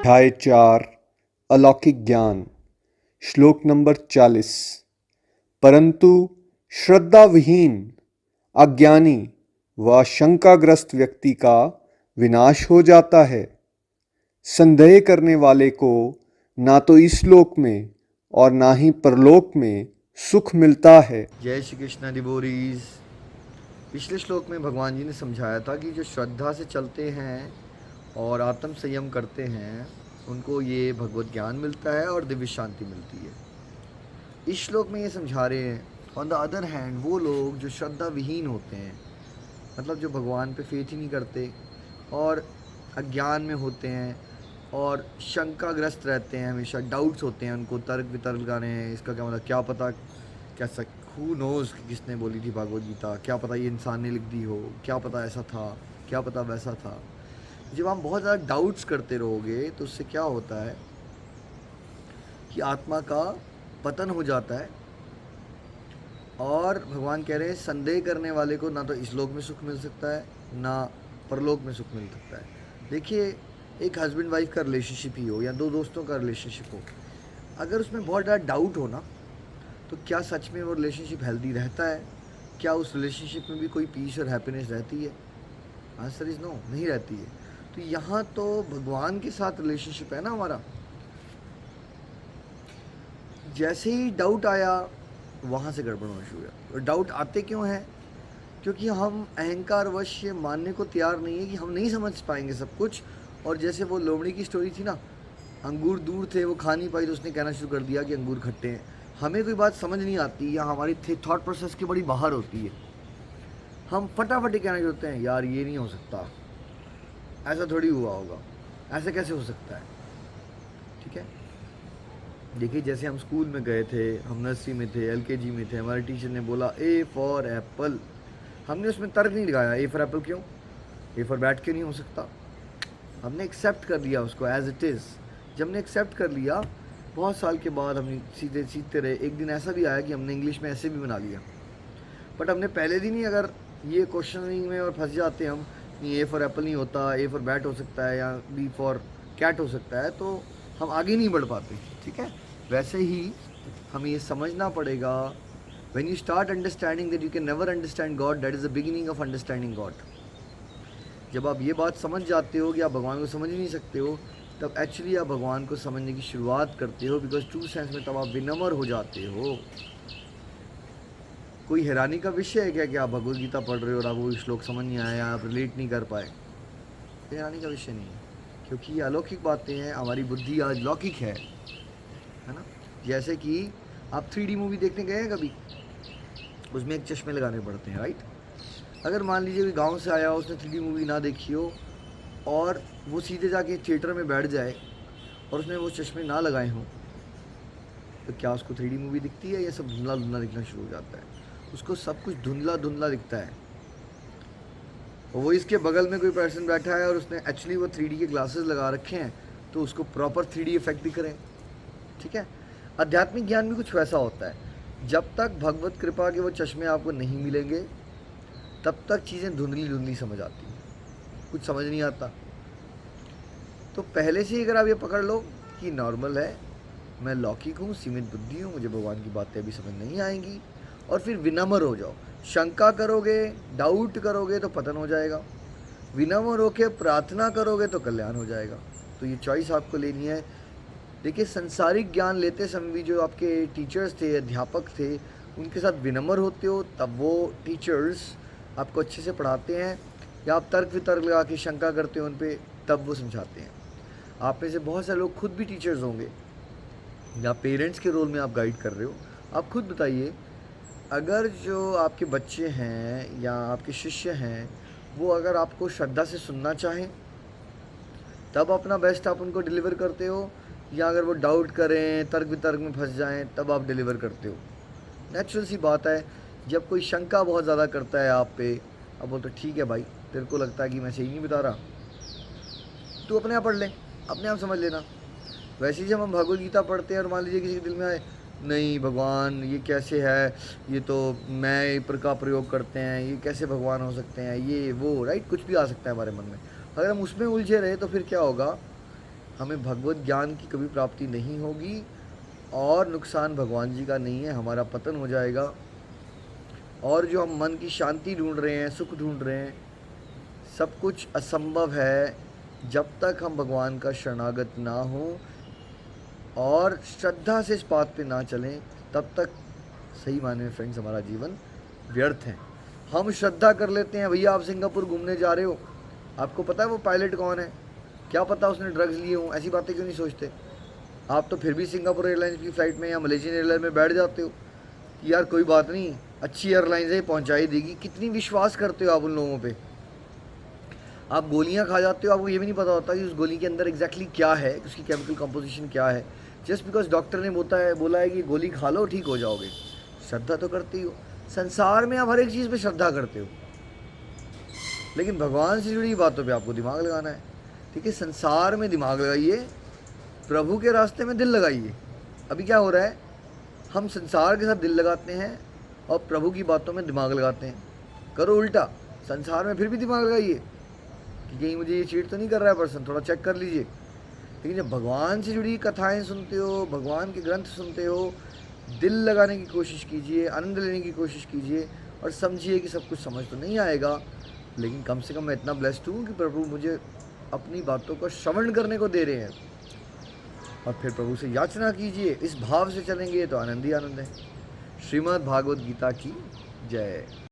अध्याय 4 अलौकिक ज्ञान श्लोक नंबर 40। परंतु श्रद्धाविहीन, अज्ञानी व शंकाग्रस्त व्यक्ति का विनाश हो जाता है। संदेह करने वाले को ना तो इस लोक में और ना ही परलोक में सुख मिलता है। जय श्री कृष्णा डिवोरीज। पिछले श्लोक में भगवान जी ने समझाया था कि जो श्रद्धा से चलते हैं और आत्म संयम करते हैं उनको ये भगवत ज्ञान मिलता है और दिव्य शांति मिलती है। इस श्लोक में ये समझा रहे हैं ऑन द अदर हैंड वो लोग जो श्रद्धा विहीन होते हैं, मतलब जो भगवान पे फेथ ही नहीं करते और अज्ञान में होते हैं और शंकाग्रस्त रहते हैं, हमेशा डाउट्स होते हैं उनको, तर्क वितर्क लगाने हैं, इसका क्या मतलब, क्या पता कैसा, हु नोज़ किसने बोली थी भागवत गीता, क्या पता ये इंसान ने लिख दी हो, क्या पता ऐसा था, क्या पता वैसा था। जब हम बहुत ज़्यादा डाउट्स करते रहोगे तो उससे क्या होता है कि आत्मा का पतन हो जाता है। और भगवान कह रहे हैं संदेह करने वाले को ना तो इस लोक में सुख मिल सकता है ना परलोक में सुख मिल सकता है। देखिए, एक हस्बैंड वाइफ का रिलेशनशिप ही हो या दो दोस्तों का रिलेशनशिप हो, अगर उसमें बहुत ज़्यादा डाउट हो ना, तो क्या सच में वो रिलेशनशिप हेल्दी रहता है? क्या उस रिलेशनशिप में भी कोई पीस और हैप्पीनेस रहती है? आंसर इज़ नो, नहीं रहती है। तो यहाँ तो भगवान के साथ रिलेशनशिप है ना हमारा। जैसे ही डाउट आया वहाँ से गड़बड़ होना शुरू हुआ। और डाउट आते क्यों हैं? क्योंकि हम अहंकारवश ये मानने को तैयार नहीं है कि हम नहीं समझ पाएंगे सब कुछ। और जैसे वो लोमड़ी की स्टोरी थी ना, अंगूर दूर थे, वो खा नहीं पाई तो उसने कहना शुरू कर दिया कि अंगूर खट्टे हैं। हमें कोई बात समझ नहीं आती या हमारी थॉट प्रोसेस की बड़ी बाहर होती है, हम फटाफट कहना शुरू होते हैं यार ये नहीं हो सकता, ऐसा थोड़ी हुआ होगा, ऐसे कैसे हो सकता है। ठीक है, देखिए जैसे हम स्कूल में गए थे, हम नर्सरी में थे, एलकेजी में थे, हमारे टीचर ने बोला ए फॉर एप्पल, हमने उसमें तर्क नहीं लगाया ए फॉर एप्पल क्यों, ए फॉर बैट क्यों नहीं हो सकता। हमने एक्सेप्ट कर लिया उसको एज इट इज़। जब हमने एक्सेप्ट कर लिया, बहुत साल के बाद हम सीधे सीखते रहे। एक दिन ऐसा भी आया कि हमने इंग्लिश में ऐसे भी बना लिया, बट हमने पहले दिन ही अगर ये क्वेश्चनिंग में और फंस जाते हम, नहीं ए फॉर एप्पल नहीं होता, ए फॉर बैट हो सकता है या बी फॉर कैट हो सकता है, तो हम आगे नहीं बढ़ पाते। ठीक है, वैसे ही हमें ये समझना पड़ेगा, when you start understanding that you can never understand God, that is the beginning of understanding God. जब आप ये बात समझ जाते हो कि आप भगवान को समझ ही नहीं सकते हो, तब एक्चुअली आप भगवान को समझने की शुरुआत करते हो, बिकॉज ट्रू सेंस में तब आप विनम्र हो जाते हो। कोई हैरानी का विषय है क्या कि आप भगवत गीता पढ़ रहे हो और आपको श्लोक समझ नहीं आया, आप रिलेट नहीं कर पाए? हैरानी का विषय नहीं है, क्योंकि ये अलौकिक बातें हैं। हमारी बुद्धि आज लौकिक है ना। जैसे कि आप 3D मूवी देखने गए हैं कभी, उसमें एक चश्मे लगाने पड़ते हैं, राइट। अगर मान लीजिए कोई गांव से आया हो, उसने 3D मूवी ना देखी हो और वो सीधे जाके थिएटर में बैठ जाए और उसने वो चश्मे ना लगाए हों, तो क्या उसको 3D मूवी दिखती है या सब धुंधला धुंधला दिखना शुरू हो जाता है? उसको सब कुछ धुंधला धुंधला दिखता है। और वो इसके बगल में कोई पर्सन बैठा है और उसने एक्चुअली वो 3D के ग्लासेस लगा रखे हैं, तो उसको प्रॉपर 3D इफेक्ट भी करें। ठीक है, आध्यात्मिक ज्ञान भी कुछ वैसा होता है। जब तक भगवत कृपा के वो चश्मे आपको नहीं मिलेंगे, तब तक चीज़ें धुंधली धुंधली समझ आती हैं, कुछ समझ नहीं आता। तो पहले से ही अगर आप ये पकड़ लो कि नॉर्मल है, मैं लौकिक हूँ, सीमित बुद्धि हूँ, मुझे भगवान की बातें अभी समझ नहीं आएंगी, और फिर विनम्र हो जाओ। शंका करोगे, डाउट करोगे तो पतन हो जाएगा, विनम्र होकर प्रार्थना करोगे तो कल्याण हो जाएगा। तो ये चॉइस आपको लेनी है। देखिए, संसारिक ज्ञान लेते समय भी जो आपके टीचर्स थे, अध्यापक थे, उनके साथ विनम्र होते हो, तब वो टीचर्स आपको अच्छे से पढ़ाते हैं। या आप तर्क वितर्क लगा के शंका करते हो उन पर, तब वो समझाते हैं। आप में से बहुत सारे लोग खुद भी टीचर्स होंगे या पेरेंट्स के रोल में आप गाइड कर रहे हो। आप खुद बताइए, अगर जो आपके बच्चे हैं या आपके शिष्य हैं, वो अगर आपको श्रद्धा से सुनना चाहें, तब अपना बेस्ट आप उनको डिलीवर करते हो, या अगर वो डाउट करें, तर्क वितर्क में फंस जाएं, तब आप डिलीवर करते हो? नेचुरल सी बात है। जब कोई शंका बहुत ज़्यादा करता है आप पे, अब बोलते ठीक है भाई, तेरे को लगता है कि मैं सही नहीं बता रहा, तू अपने आप पढ़ ले, अपने आप समझ लेना। वैसे ही जब हम भगवद गीता पढ़ते हैं और मान लीजिए किसी के दिल में आए, नहीं भगवान ये कैसे है, ये तो मैं पर का प्रयोग करते हैं, ये कैसे भगवान हो सकते हैं, ये वो, राइट, कुछ भी आ सकता है हमारे मन में। अगर हम उसमें उलझे रहे तो फिर क्या होगा, हमें भगवत ज्ञान की कभी प्राप्ति नहीं होगी और नुकसान भगवान जी का नहीं है, हमारा पतन हो जाएगा। और जो हम मन की शांति ढूंढ रहे हैं, सुख ढूंढ रहे हैं, सब कुछ असंभव है जब तक हम भगवान का शरणागत ना हो और श्रद्धा से इस बात पे ना चलें, तब तक सही मायने में फ्रेंड्स हमारा जीवन व्यर्थ है। हम श्रद्धा कर लेते हैं, भैया आप सिंगापुर घूमने जा रहे हो, आपको पता है वो पायलट कौन है, क्या पता उसने ड्रग्स लिए हों, ऐसी बातें क्यों नहीं सोचते? आप तो फिर भी सिंगापुर एयरलाइंस की फ़्लाइट में या मलेशियन एयरलाइन में बैठ जाते हो कि यार कोई बात नहीं, अच्छी एयरलाइंस है, पहुँचा ही देगी। कितनी विश्वास करते हो आप उन लोगों पे। आप गोलियां खा जाते हो, आपको ये भी नहीं पता होता कि उस गोली के अंदर एग्जैक्टली क्या है, उसकी केमिकल कंपोजिशन क्या है। जस्ट बिकॉज डॉक्टर ने बोला है कि गोली खा लो ठीक हो जाओगे, श्रद्धा तो करते हो। संसार में आप हर एक चीज़ पे श्रद्धा करते हो, लेकिन भगवान से जुड़ी बातों पे आपको दिमाग लगाना है। ठीक है, संसार में दिमाग लगाइए, प्रभु के रास्ते में दिल लगाइए। अभी क्या हो रहा है, हम संसार के साथ दिल लगाते हैं और प्रभु की बातों में दिमाग लगाते हैं। करो उल्टा, संसार में फिर भी दिमाग लगाइए कि कहीं मुझे ये चीट तो नहीं कर रहा है पर्सन, थोड़ा चेक कर लीजिए। लेकिन जब भगवान से जुड़ी कथाएं सुनते हो, भगवान के ग्रंथ सुनते हो, दिल लगाने की कोशिश कीजिए, आनंद लेने की कोशिश कीजिए और समझिए कि सब कुछ समझ तो नहीं आएगा, लेकिन कम से कम मैं इतना ब्लेस्ड हूँ कि प्रभु मुझे अपनी बातों को श्रवण करने को दे रहे हैं। और फिर प्रभु से याचना कीजिए, इस भाव से चलेंगे तो आनंद ही आनंद है। श्रीमद् भागवत गीता की जय।